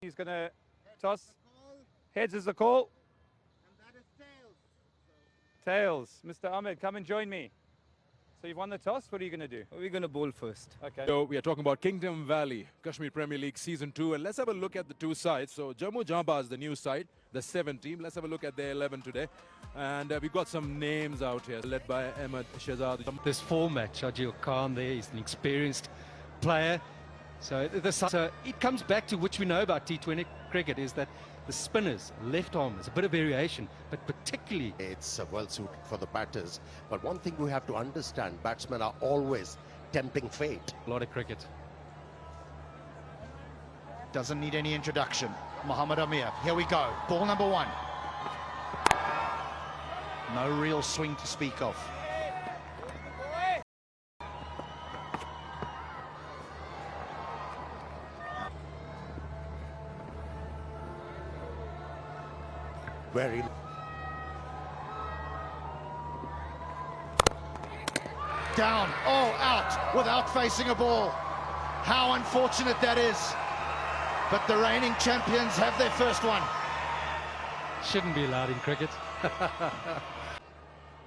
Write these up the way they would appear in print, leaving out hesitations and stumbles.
He's going to toss. Heads is the call. And that is tails. Tails. Mr. Amir, come and join me. So you've won the toss. What are you going to do? We're going to bowl first. Okay. So we are talking about Kingdom Valley, Kashmir Premier League Season 2. And let's have a look at the two sides. So JAMMU JANBAZ, the new side, the 7th team. Let's have a look at their 11 today. And we've got some names out here, led by Ahmed Shahid. This format, Sharjeel Khan there, he's an experienced player. So it comes back to which we know about T20 cricket, is that the spinners, left arm, there's a bit of variation, but particularly it's well suited for the batters. But one thing we have to understand, batsmen are always tempting fate. a lot of cricket. Doesn't need any introduction. Mohammad Amir, here we go. Ball number one. No real swing to speak of. Very Down, oh, out, without facing a ball. How unfortunate that is. But the reigning champions have their first one. Shouldn't be allowed in cricket.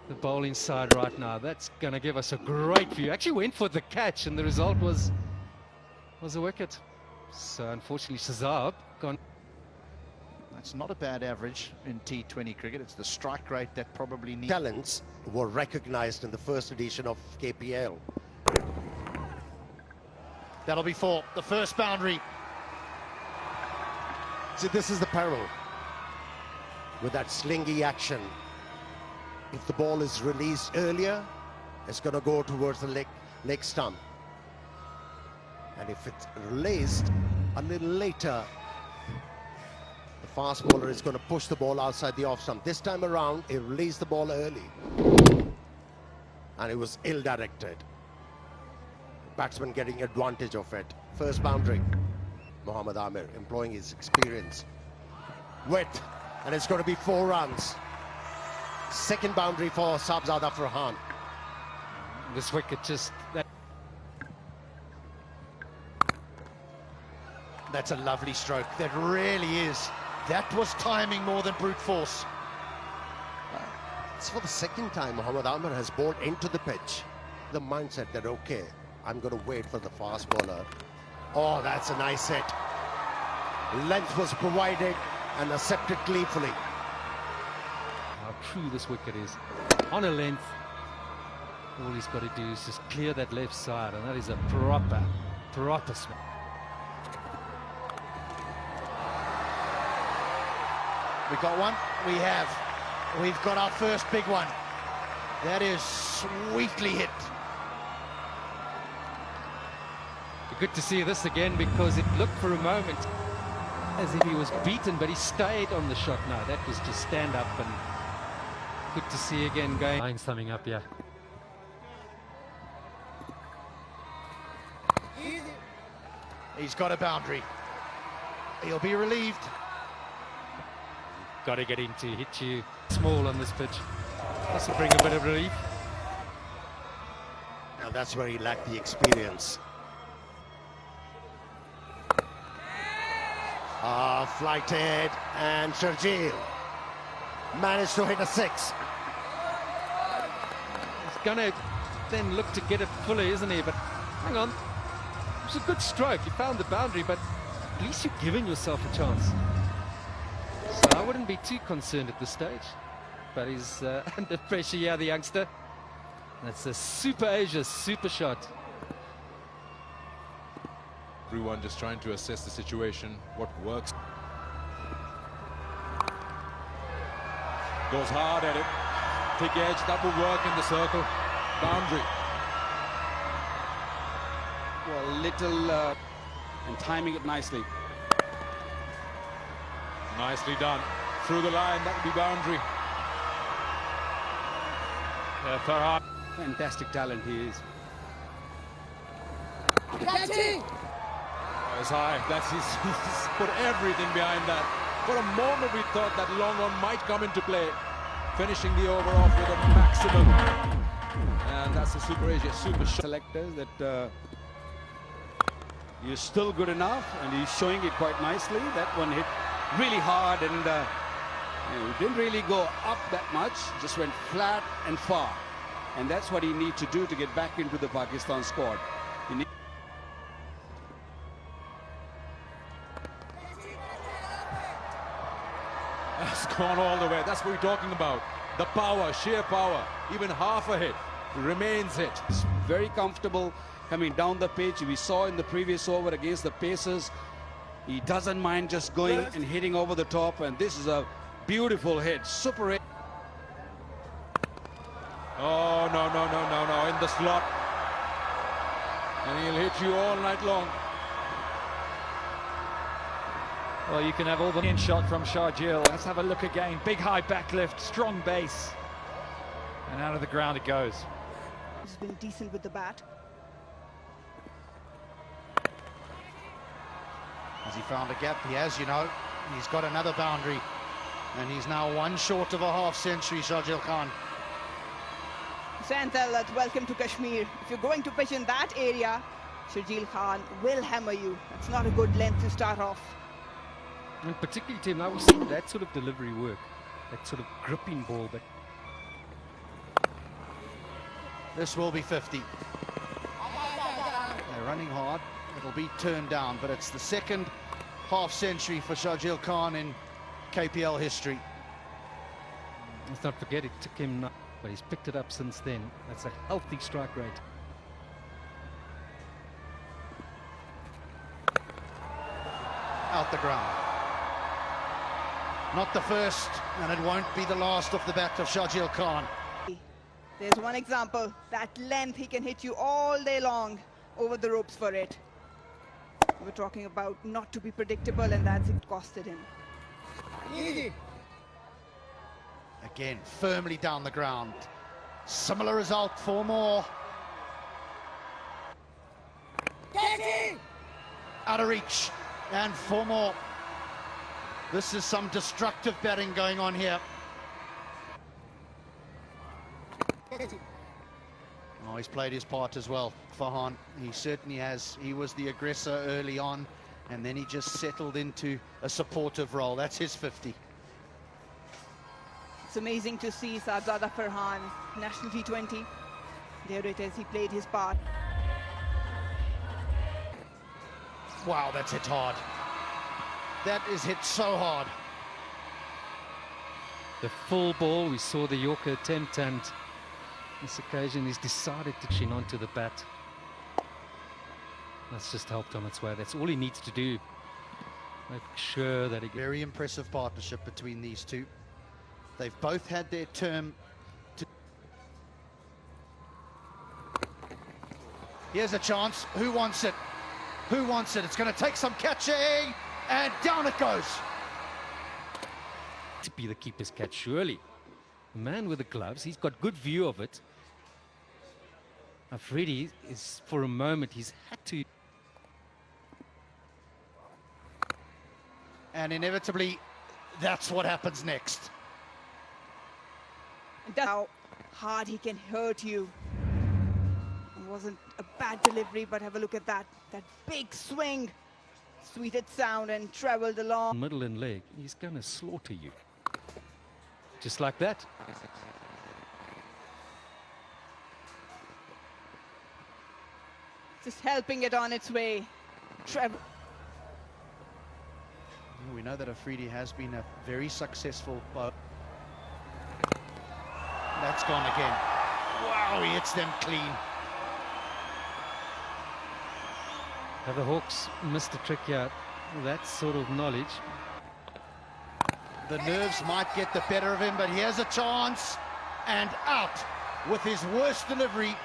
The bowling side right now, that's going to give us a great view. Actually went for the catch and the result was a wicket. So unfortunately Shazab gone. That's not a bad average in T20 cricket. It's the strike rate that probably needs. talents were recognized in the first edition of KPL. That'll be for the first boundary. See, this is the peril with that slingy action. If the ball is released earlier, it's going to go towards the leg stump. And if it's released a little later, the fast bowler is going to push the ball outside the off stump. This time around, he released the ball early. And it was ill-directed. Batsman getting advantage of it. First boundary. Mohammad Amir employing his experience. Width. And it's going to be 4 runs. Second boundary for Sabzada Farhan. This wicket just... That's a lovely stroke. That really is. That was timing more than brute force. It's for the second time Mohammad Amir has bowled into the pitch. The mindset that, okay, I'm going to wait for the fast bowler. Oh, that's a nice hit. Length was provided and accepted gleefully. How true this wicket is. On a length, all he's got to do is just clear that left side, and that is a proper swing. We got one? We have. We've got our first big one. That is sweetly hit. Good to see this again, because it looked for a moment as if he was beaten, but he stayed on the shot. Now that was just stand up, and good to see again going. Line summing up, yeah. He's got a boundary. He'll be relieved. Got to get him to hit you small on this pitch. This will bring a bit of relief. Now that's where he lacked the experience. Flighted, and Sharjeel managed to hit a 6. He's going to then look to get it fully, isn't he? But hang on. It's a good stroke. You found the boundary, but at least you've given yourself a chance. So I wouldn't be too concerned at this stage. But he's under pressure here, the youngster. That's a Super Asia super shot. Everyone just trying to assess the situation, what works. Goes hard at it. Thick edge, that will work in the circle. Boundary. Well, little and timing it nicely. Nicely done. Through the line, that will be boundary. Farhan. Fantastic talent he is. It's high. He's put everything behind that. For a moment we thought that long on might come into play. Finishing the over off with a maximum. And that's the Super Asia super shot. Selectors that You're still good enough, and he's showing it quite nicely. That one hit really hard, and it didn't really go up that much, just went flat and far. And that's what he needs to do to get back into the Pakistan squad. That's gone all the way. That's what we're talking about. The power, sheer power. Even half a hit remains hit. It's very comfortable coming down the pitch. We saw in the previous over against the Pacers, he doesn't mind just going and hitting over the top. And this is a beautiful hit. Super hit. Oh, no, in the slot. And he'll hit you all night long. Well, you can have all the in shot from Sharjeel. Let's have a look again. Big high backlift, strong base. And out of the ground it goes. He's been decent with the bat. Has he found a gap? He has, you know. He's got another boundary. And he's now one short of a half-century, Sharjeel Khan. Santal, welcome to Kashmir. If you're going to pitch in that area, Sharjeel Khan will hammer you. That's not a good length to start off. And particularly, Tim, now we've seen that sort of delivery work, that sort of gripping ball. But This will be 50. They're running hard. It'll be turned down, but it's the second half-century for Sharjeel Khan in KPL history. let's not forget it took him, but he's picked it up since then. That's a healthy strike rate. Out the ground. Not the first, and it won't be the last off the bat of Sharjeel Khan. There's one example. That length, he can hit you all day long over the ropes for it. We're talking about not to be predictable, and that's it costed him. Again, firmly down the ground. Similar result, 4 more. Out of reach, and 4 more. This is some destructive batting going on here. Oh, he's played his part as well, Farhan. He certainly has. He was the aggressor early on, and then he just settled into a supportive role. That's his 50. It's amazing to see Sahibzada Farhan, National T20. There it is, he played his part. Wow, that's hit hard. That is hit so hard. The full ball, we saw the Yorker attempt, and this occasion he's decided to chin onto the bat. That's just helped on its way. That's all he needs to do. Make sure that he gets... Very impressive partnership between these two. They've both had their term to... Here's a chance. Who wants it? Who wants it? It's going to take some catching, and down it goes. To be the keeper's catch, surely. The man with the gloves, he's got good view of it. Afridi is, for a moment, he's had to... And inevitably, that's what happens next. That's how hard he can hurt you. It wasn't a bad delivery, but have a look at that. That big swing. Sweeted sound and traveled along. Middle and leg, he's going to slaughter you. Just like that. Just helping it on its way. We know that Afridi has been a very successful bowler. That's gone again. Wow, he hits them clean. Have the Hawks missed a trick here? That sort of knowledge. The nerves might get the better of him, but he has a chance. And out with his worst delivery.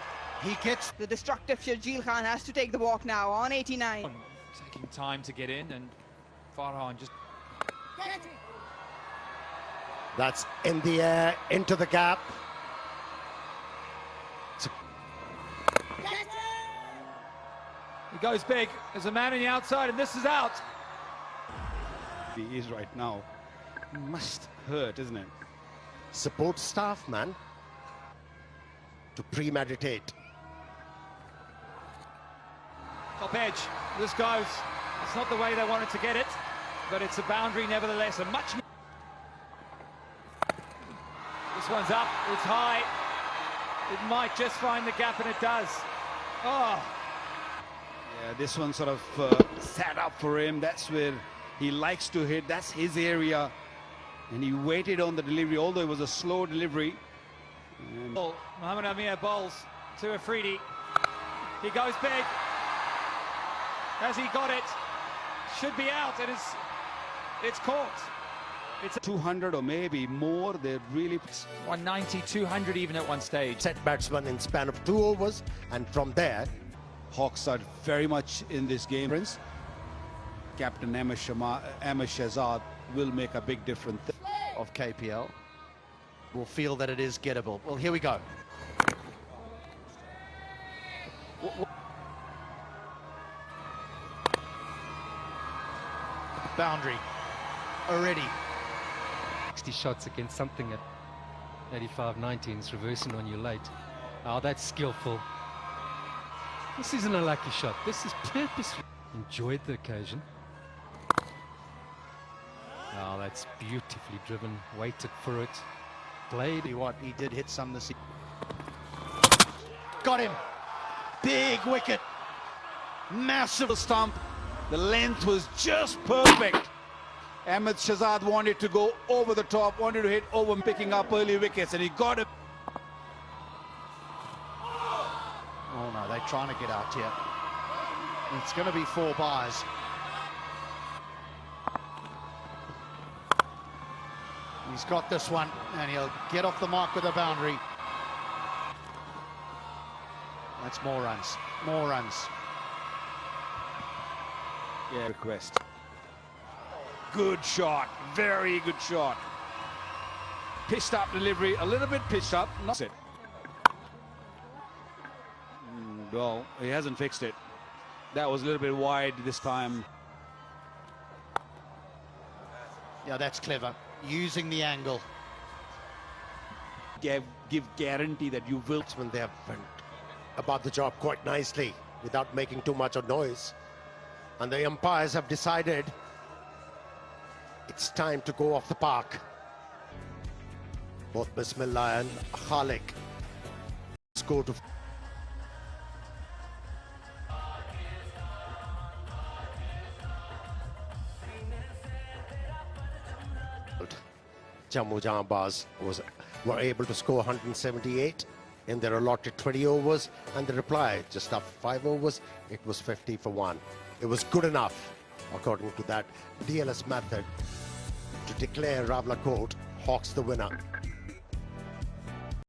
He gets... The destructive Sharjeel Khan has to take the walk now on 89. Taking time to get in, and Farhan just... That's in the air, into the gap. He goes big. There's a man on the outside, and this is out. He is right now. Must hurt, isn't it? Support staff, man. To premeditate. Up edge, this goes. It's not the way they wanted to get it, but it's a boundary nevertheless. This one's up, it's high. It might just find the gap, and it does. Oh. Yeah, this one sort of sat up for him. That's where he likes to hit. That's his area. And he waited on the delivery, although it was a slow delivery. And Mohamed Amir bowls to Afridi. He goes big. Has he got it? Should be out, and it's caught. It's 200 or maybe more. They're really 190, 200 even at one stage. Set batsman in span of 2 overs, and from there, Hawks are very much in this game. Captain Amir Shahzad will make a big difference. Of KPL will feel that it is gettable. Well, here we go. Boundary already. 60 shots against something at 85-90 and it's reversing on you late. Oh, that's skillful. This isn't a lucky shot. This is purposeful. Enjoyed the occasion. Oh, that's beautifully driven. Waited for it. Played. He did hit some this evening. Got him. Big wicket. Massive Stump. The length was just perfect. Amir Shahzad wanted to go over the top, wanted to hit over, picking up early wickets, and he got it. Oh no, they're trying to get out here. It's going to be 4 byes. He's got this one, and he'll get off the mark with a boundary. That's more runs. More runs. Yeah, request. Good shot. Very good shot. Pitched up delivery. A little bit pitched up. Not it. Well, he hasn't fixed it. That was a little bit wide this time. Yeah, that's clever. Using the angle. Give guarantee that you will. when they have went about the job quite nicely without making too much of noise. And the umpires have decided it's time to go off the park. Both Bismillah and Khalik score to Jammu Janbaz were able to score 178 in their allotted 20 overs, and the reply just after 5 overs, it was 50 for 1. It was good enough, according to that DLS method, to declare Rawalakot Hawks the winner.